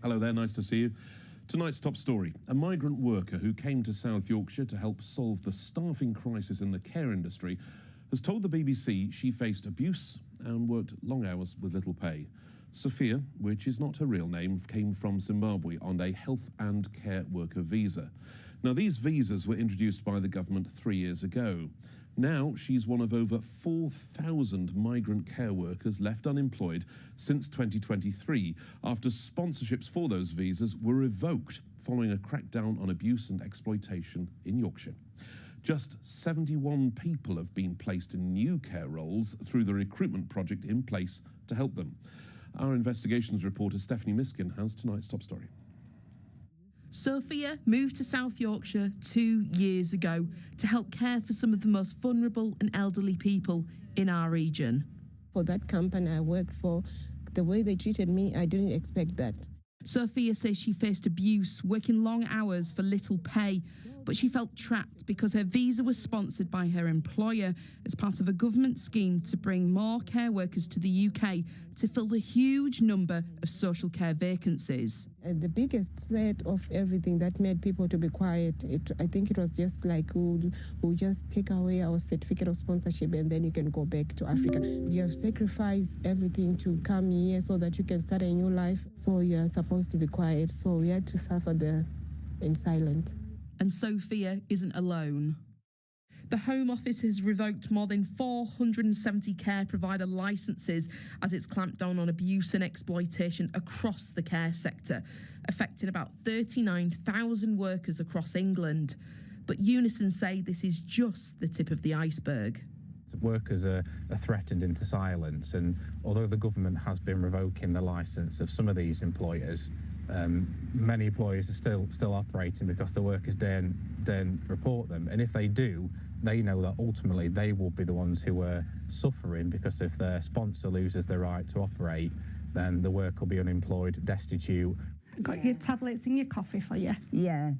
Hello there, nice to see you. Tonight's top story, a migrant worker who came to South Yorkshire to help solve the staffing crisis in the care industry has told the BBC she faced abuse and worked long hours with little pay. Sophia, which is not her real name, came from Zimbabwe on a health and care worker visa. Now, these visas were introduced by the government 3 years ago. Now she's one of over 4,000 migrant care workers left unemployed since 2023 after sponsorships for those visas were revoked following a crackdown on abuse and exploitation in Yorkshire. Just 71 people have been placed in new care roles through the recruitment project in place to help them. Our investigations reporter Stephanie Miskin has tonight's top story. Sophia moved to South Yorkshire 2 years ago to help care for some of the most vulnerable and elderly people in our region. For that company I worked for, the way they treated me, I didn't expect that. Sophia says she faced abuse, working long hours for little pay, but she felt trapped because her visa was sponsored by her employer as part of a government scheme to bring more care workers to the UK to fill the huge number of social care vacancies. The biggest threat of everything that made people to be quiet, I think it was just like, we'll just take away our certificate of sponsorship and then you can go back to Africa. You have sacrificed everything to come here so that you can start a new life. So you are supposed to be quiet. So we had to suffer there in silence. And Sophia isn't alone. The Home Office has revoked more than 470 care provider licences as it's clamped down on abuse and exploitation across the care sector, affecting about 39,000 workers across England. But Unison say this is just the tip of the iceberg. Workers are threatened into silence, and although the government has been revoking the licence of some of these employers, many employers are still operating because the workers don't report them, and if they do, they know that ultimately they will be the ones who are suffering, because if their sponsor loses the right to operate, then the worker will be unemployed, destitute. Got your tablets and your coffee for you? Yeah.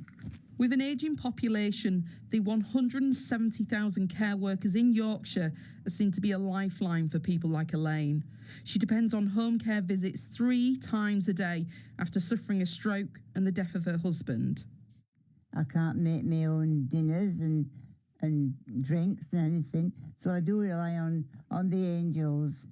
With an ageing population, the 170,000 care workers in Yorkshire are seen to be a lifeline for people like Elaine. She depends on home care visits 3 times a day after suffering a stroke and the death of her husband. I can't make my own dinners and drinks and anything, so I do rely on the angels.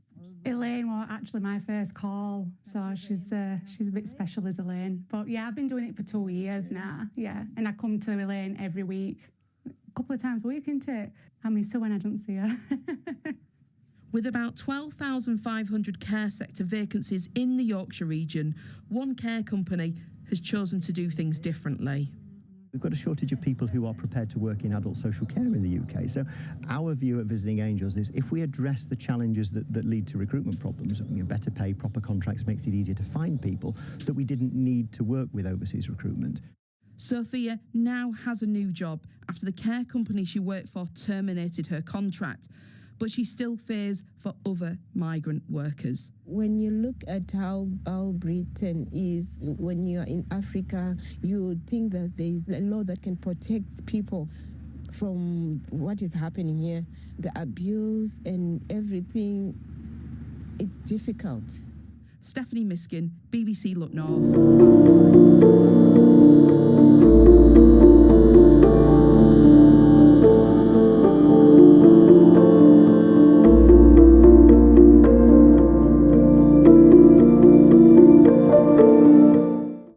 Elaine was actually my first call, so she's a bit special as Elaine. But yeah, I've been doing it for 2 years now, yeah. And I come to Elaine every week, a couple of times a week, isn't it? I miss her when I don't see her. With about 12,500 care sector vacancies in the Yorkshire region, one care company has chosen to do things differently. We've got a shortage of people who are prepared to work in adult social care in the UK. So our view at Visiting Angels is if we address the challenges that lead to recruitment problems, better pay, proper contracts makes it easier to find people, that we didn't need to work with overseas recruitment. Sophia now has a new job after the care company she worked for terminated her contract, but she still fears for other migrant workers. When you look at how Britain is, when you're in Africa, you would think that there is a law that can protect people from what is happening here. The abuse and everything, it's difficult. Stephanie Miskin, BBC Look North.